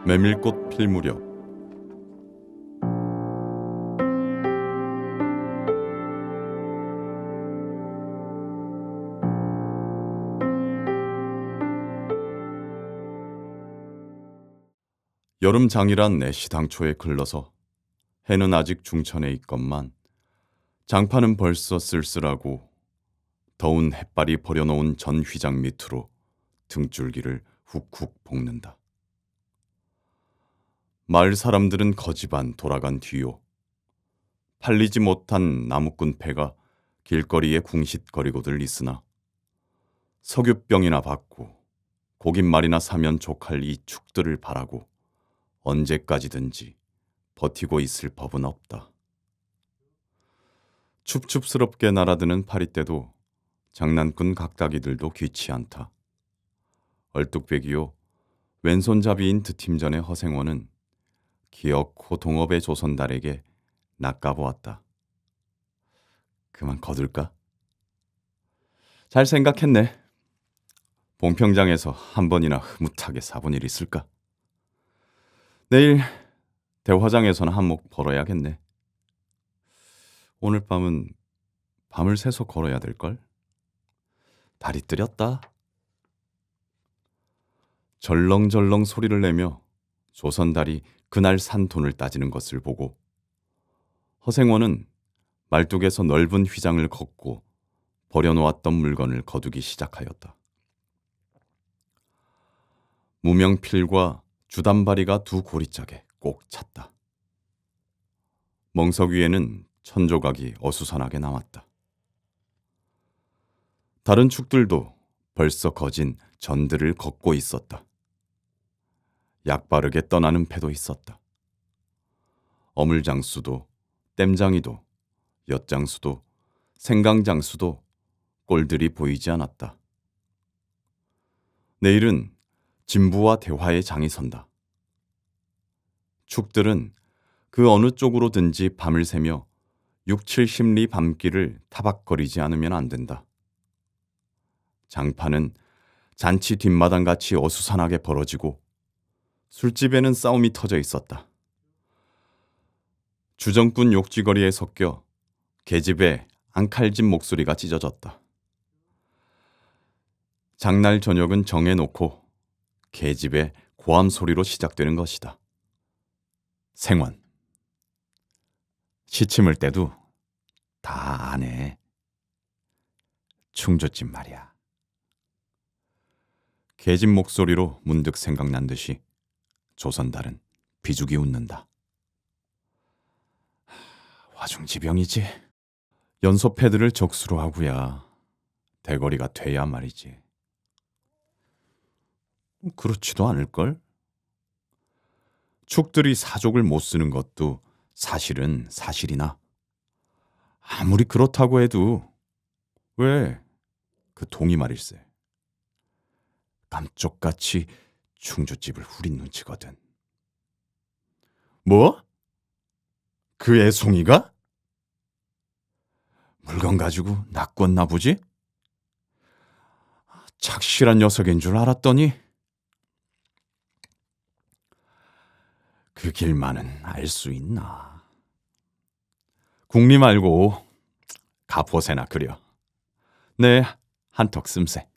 메밀꽃 필 무렵 여름장이란 내시당초에 글러서 해는 아직 중천에 있건만 장판은 벌써 쓸쓸하고 더운 햇발이 버려놓은 전 휘장 밑으로 등줄기를 훅훅 볶는다. 마을 사람들은 거지반 돌아간 뒤요. 팔리지 못한 나무꾼 패가 길거리에 궁싯거리고들 있으나 석유병이나 받고 고깃말이나 사면 족할 이 축들을 바라고 언제까지든지 버티고 있을 법은 없다. 춥춥스럽게 날아드는 파리떼도 장난꾼 각다기들도 귀치 않다. 얼뚝배기요 왼손잡이인 드팀전의 허생원은 기어코 동업의 조선달에게 낚아보았다. 그만 거둘까? 잘 생각했네. 봉평장에서 한 번이나 흐뭇하게 사본 일 있을까? 내일 대화장에서는 한몫 벌어야겠네. 오늘 밤은 밤을 새서 걸어야 될걸? 다리 뜨렸다. 절렁절렁 소리를 내며 조선달이 그날 산 돈을 따지는 것을 보고 허생원은 말뚝에서 넓은 휘장을 걷고 버려놓았던 물건을 거두기 시작하였다. 무명필과 주담바리가 두 고리짝에 꼭 찼다. 멍석 위에는 천조각이 어수선하게 나왔다. 다른 축들도 벌써 거진 전들을 걷고 있었다. 약바르게 떠나는 패도 있었다. 어물장수도 땜장이도 엿장수도 생강장수도 꼴들이 보이지 않았다. 내일은 진부와 대화의 장이 선다. 축들은 그 어느 쪽으로든지 밤을 새며 6, 70리 밤길을 타박거리지 않으면 안 된다. 장판은 잔치 뒷마당같이 어수선하게 벌어지고 술집에는 싸움이 터져 있었다. 주정꾼 욕지거리에 섞여 계집의 앙칼진 목소리가 찢어졌다. 장날 저녁은 정해놓고 계집의 고함 소리로 시작되는 것이다. 생원. 시침을 때도 다 아네. 충조집 말이야. 계집 목소리로 문득 생각난 듯이 조선달은 비죽이 웃는다. 화중지병이지. 연소패들을 적수로 하고야 대거리가 돼야 말이지. 그렇지도 않을걸? 축들이 사족을 못 쓰는 것도 사실은 사실이나 아무리 그렇다고 해도 왜 그 동이 말일세. 감쪽같이 충주집을 후린 눈치거든. 뭐? 그 애송이가? 물건 가지고 낚였나 보지? 착실한 녀석인 줄 알았더니 그 길만은 알 수 있나. 국리 말고 가포새나 그려. 네, 한턱 씀새.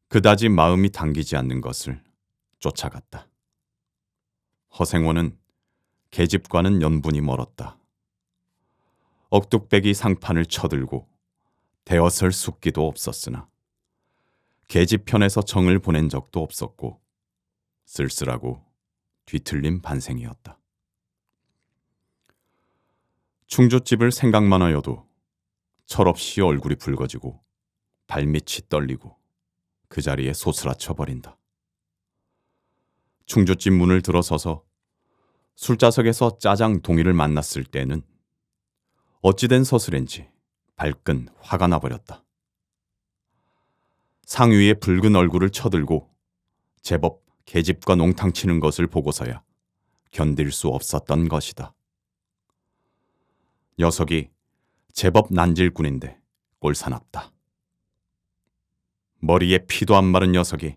그다지 마음이 당기지 않는 것을 쫓아갔다. 허생원은 계집과는 연분이 멀었다. 억뚝배기 상판을 쳐들고 대어설 숙기도 없었으나 계집 편에서 정을 보낸 적도 없었고 쓸쓸하고 뒤틀린 반생이었다. 충주집을 생각만 하여도 철없이 얼굴이 붉어지고 발밑이 떨리고 그 자리에 소스라쳐 버린다. 충주집 문을 들어서서 술자석에서 짜장 동이를 만났을 때는 어찌된 서슬인지 발끈 화가 나버렸다. 상위의 붉은 얼굴을 쳐들고 제법 계집과 농탕 치는 것을 보고서야 견딜 수 없었던 것이다. 녀석이 제법 난질꾼인데 꼴사납다. 머리에 피도 안 마른 녀석이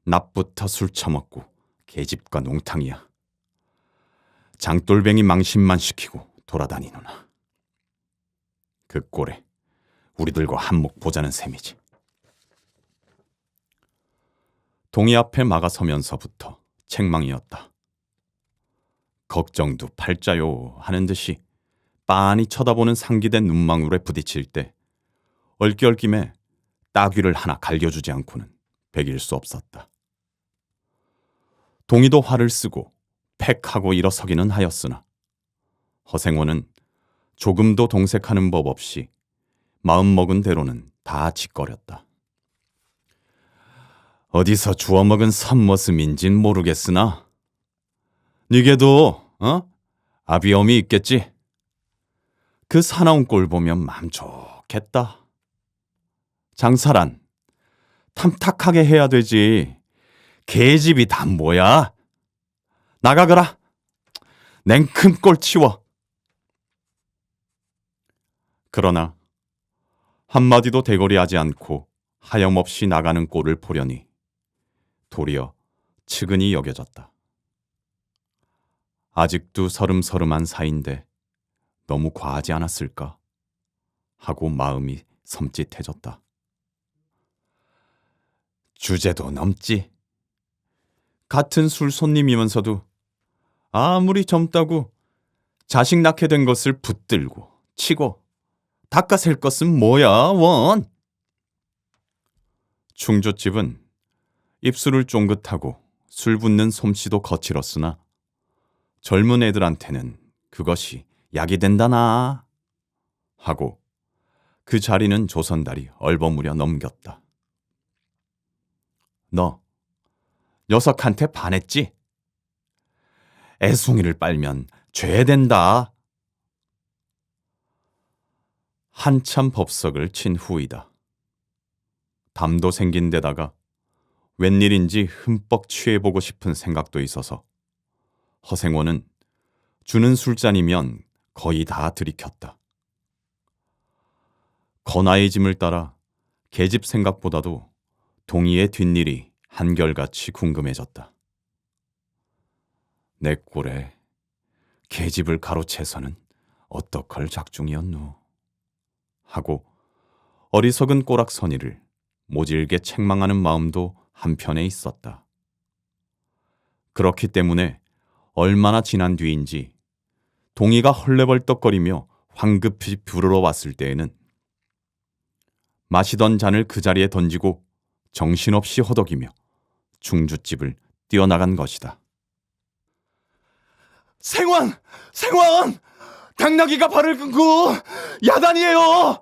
낮부터 술 처먹고 계집과 농탕이야. 장돌뱅이 망신만 시키고 돌아다니노나. 그 꼴에 우리들과 한몫 보자는 셈이지. 동이 앞에 막아서면서부터 책망이었다. 걱정도 팔자요 하는 듯이 빤히 쳐다보는 상기된 눈망울에 부딪힐 때 얼기얼김에 따귀를 하나 갈겨주지 않고는 베길 수 없었다. 동이도 화를 쓰고 팩하고 일어서기는 하였으나 허생원은 조금도 동색하는 법 없이 마음먹은 대로는 다 짓거렸다. 어디서 주워먹은 선머슴인진 모르겠으나 니게도 아비엄이 있겠지. 그 사나운 꼴 보면 맘 좋겠다. 장사란 탐탁하게 해야 되지. 계집이 다 뭐야? 나가거라. 냉큼 꼴 치워. 그러나 한마디도 대거리하지 않고 하염없이 나가는 꼴을 보려니 도리어 측은히 여겨졌다. 아직도 서름서름한 사이인데 너무 과하지 않았을까 하고 마음이 섬찟해졌다. 주제도 넘지. 같은 술 손님이면서도 아무리 젊다고 자식 낳게 된 것을 붙들고 치고 닦아셀 것은 뭐야 원. 충주집은 입술을 쫑긋하고 술 붓는 솜씨도 거칠었으나 젊은 애들한테는 그것이 약이 된다나 하고 그 자리는 조선달이 얼버무려 넘겼다. 너 녀석한테 반했지? 애송이를 빨면 죄된다. 한참 법석을 친 후이다. 담도 생긴 데다가 웬일인지 흠뻑 취해보고 싶은 생각도 있어서 허생원은 주는 술잔이면 거의 다 들이켰다. 거나의 짐을 따라 계집 생각보다도 동이의 뒷일이 한결같이 궁금해졌다. 내 꼴에 계집을 가로채서는 어떡할 작중이었노 하고 어리석은 꼬락서니를 모질게 책망하는 마음도 한편에 있었다. 그렇기 때문에 얼마나 지난 뒤인지 동이가 헐레벌떡거리며 황급히 부르러 왔을 때에는 마시던 잔을 그 자리에 던지고 정신없이 허덕이며 충주집을 뛰어나간 것이다. 생왕! 생왕! 당나귀가 발을 끊고 야단이에요!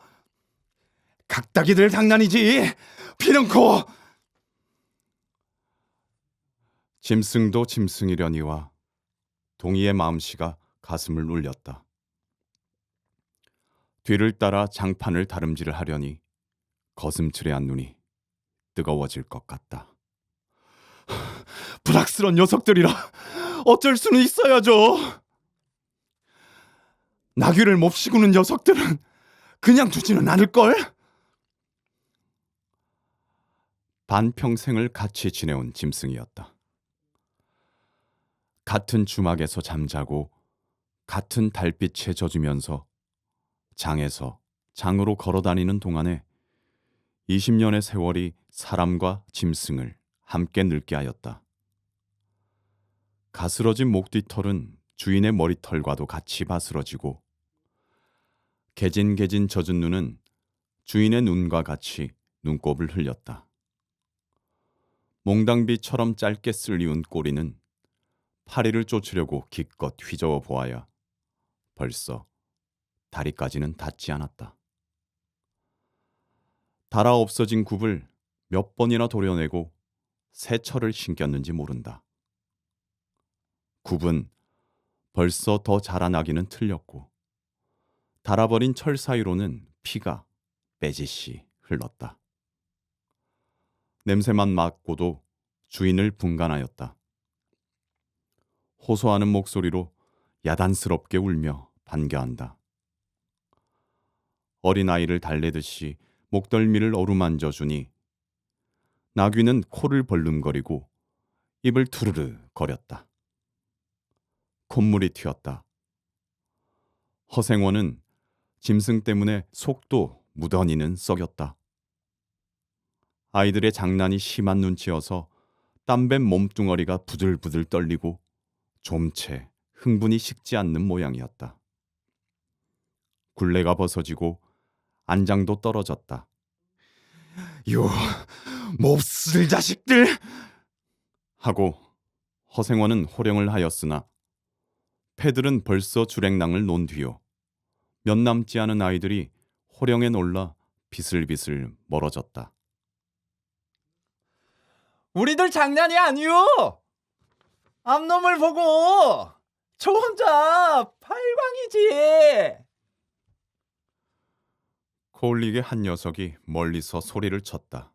각다기들 장난이지 피는코. 짐승도 짐승이려니와 동이의 마음씨가 가슴을 울렸다. 뒤를 따라 장판을 다름질을 하려니 거슴츠레한 눈이 뜨거워질 것 같다. 불악스런 녀석들이라 어쩔 수는 있어야죠. 나귀를 몹시구는 녀석들은 그냥 두지는 않을걸? 반평생을 같이 지내온 짐승이었다. 같은 주막에서 잠자고 같은 달빛에 젖으면서 장에서 장으로 걸어다니는 동안에 20년의 세월이 사람과 짐승을 함께 늙게 하였다. 가스러진 목뒤털은 주인의 머리털과도 같이 바스러지고 개진개진 젖은 눈은 주인의 눈과 같이 눈곱을 흘렸다. 몽당비처럼 짧게 쓸리운 꼬리는 파리를 쫓으려고 기껏 휘저어 보아야 벌써 다리까지는 닿지 않았다. 달아 없어진 굽을 몇 번이나 도려내고 새 철을 신겼는지 모른다. 굽은 벌써 더 자라나기는 틀렸고 달아버린 철 사이로는 피가 빼짓이 흘렀다. 냄새만 맡고도 주인을 분간하였다. 호소하는 목소리로 야단스럽게 울며 반겨한다. 어린아이를 달래듯이 목덜미를 어루만져 주니 나귀는 코를 벌름거리고 입을 투르르 거렸다. 콧물이 튀었다. 허생원은 짐승 때문에 속도 무던히는 썩였다. 아이들의 장난이 심한 눈치여서 땀밴 몸뚱어리가 부들부들 떨리고 좀채 흥분이 식지 않는 모양이었다. 굴레가 벗어지고 안장도 떨어졌다. 요, 몹쓸 자식들! 하고 허생원은 호령을 하였으나 패들은 벌써 주랭랑을 놓은 뒤요. 몇 남지 않은 아이들이 호령에 놀라 비슬비슬 멀어졌다. 우리들 장난이 아니오. 앞놈을 보고 저 혼자 팔광이지. 코올리게 한 녀석이 멀리서 소리를 쳤다.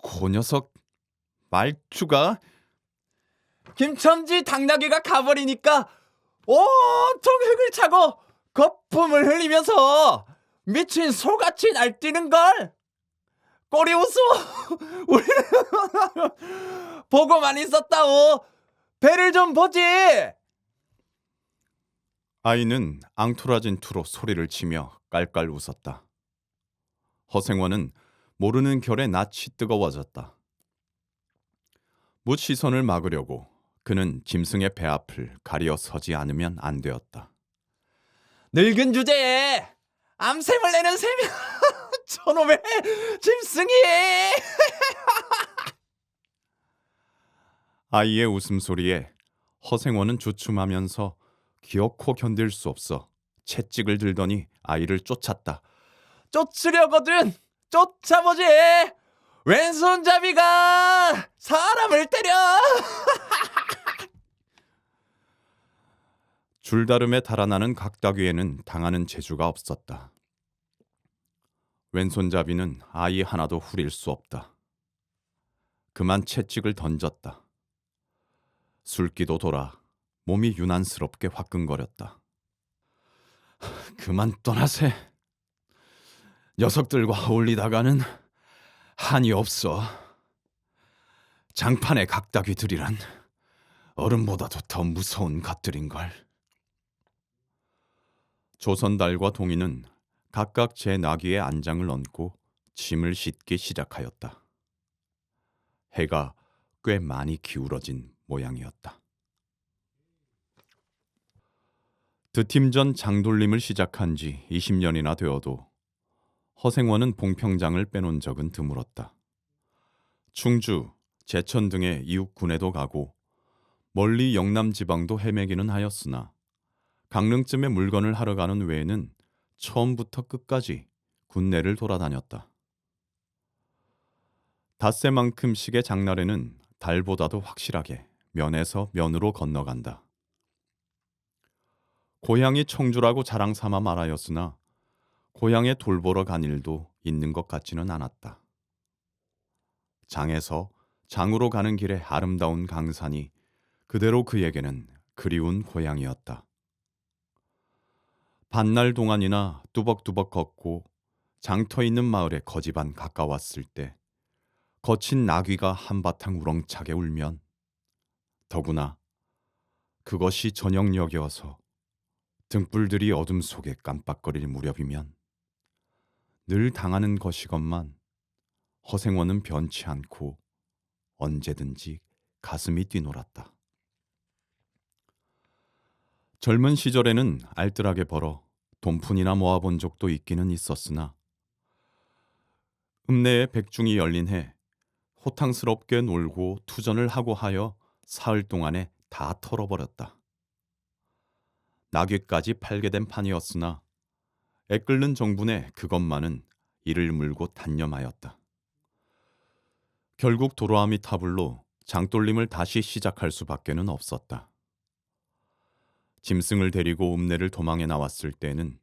그 녀석 말투가 김첨지 당나귀가 가버리니까 온통 흙을 차고 거품을 흘리면서 미친 소같이 날뛰는걸. 꼬리 웃어. 우리는 보고만 있었다오. 배를 좀 보지. 아이는 앙투라진 투로 소리를 치며 깔깔 웃었다. 허생원은 모르는 결에 낯이 뜨거워졌다. 못 시선을 막으려고 그는 짐승의 배 앞을 가리어 서지 않으면 안 되었다. 늙은 주제에 암샘을 내는 셈이 저놈의 짐승이. 아이의 웃음소리에 허생원은 주춤하면서 기어코 견딜 수 없어 채찍을 들더니 아이를 쫓았다. 쫓으려거든 쫓아보지. 왼손잡이가 사람을 때려. 줄다름에 달아나는 각다귀에는 당하는 재주가 없었다. 왼손잡이는 아이 하나도 후릴 수 없다. 그만 채찍을 던졌다. 술기도 돌아 몸이 유난스럽게 화끈거렸다. 그만 떠나세. 녀석들과 어울리다가는 한이 없어. 장판의 각다귀들이란 어른보다도 더 무서운 것들인걸. 조선달과 동이는 각각 제 나귀의 안장을 얹고 짐을 싣기 시작하였다. 해가 꽤 많이 기울어진 모양이었다. 드팀전 장돌림을 시작한 지 20년이나 되어도 허생원은 봉평장을 빼놓은 적은 드물었다. 충주, 제천 등의 이웃 군에도 가고 멀리 영남 지방도 헤매기는 하였으나 강릉쯤에 물건을 하러 가는 외에는 처음부터 끝까지 군내를 돌아다녔다. 닷새만큼씩의 장날에는 달보다도 확실하게 면에서 면으로 건너간다. 고향이 청주라고 자랑 삼아 말하였으나 고향에 돌보러 간 일도 있는 것 같지는 않았다. 장에서 장으로 가는 길에 아름다운 강산이 그대로 그에게는 그리운 고향이었다. 반날 동안이나 뚜벅뚜벅 걷고 장터 있는 마을에 거지반 가까웠을 때 거친 나귀가 한바탕 우렁차게 울면 더구나 그것이 저녁녘이어서 등불들이 어둠 속에 깜빡거릴 무렵이면 늘 당하는 것이건만 허생원은 변치 않고 언제든지 가슴이 뛰놀았다. 젊은 시절에는 알뜰하게 벌어 돈푼이나 모아본 적도 있기는 있었으나 읍내에 백중이 열린 해 호탕스럽게 놀고 투전을 하고 하여 사흘 동안에 다 털어버렸다. 나귀까지 팔게 된 판이었으나 애끓는 정분에 그것만은 이를 물고 단념하였다. 결국 도로아미 타불로 장돌림을 다시 시작할 수밖에는 없었다. 짐승을 데리고 읍내를 도망해 나왔을 때는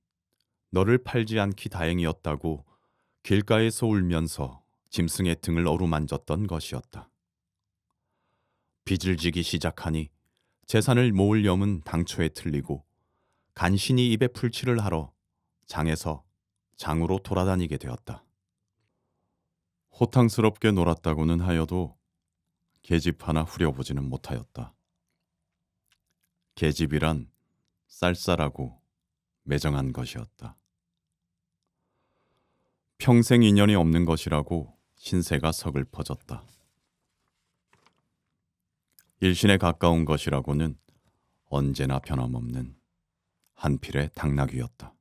너를 팔지 않기 다행이었다고 길가에서 울면서 짐승의 등을 어루만졌던 것이었다. 빚을 지기 시작하니 재산을 모을 염은 당초에 틀리고 간신히 입에 풀칠을 하러 장에서 장으로 돌아다니게 되었다. 호탕스럽게 놀았다고는 하여도 계집 하나 후려보지는 못하였다. 계집이란 쌀쌀하고 매정한 것이었다. 평생 인연이 없는 것이라고 신세가 서글퍼졌다. 일신에 가까운 것이라고는 언제나 변함없는 한 필의 당나귀였다.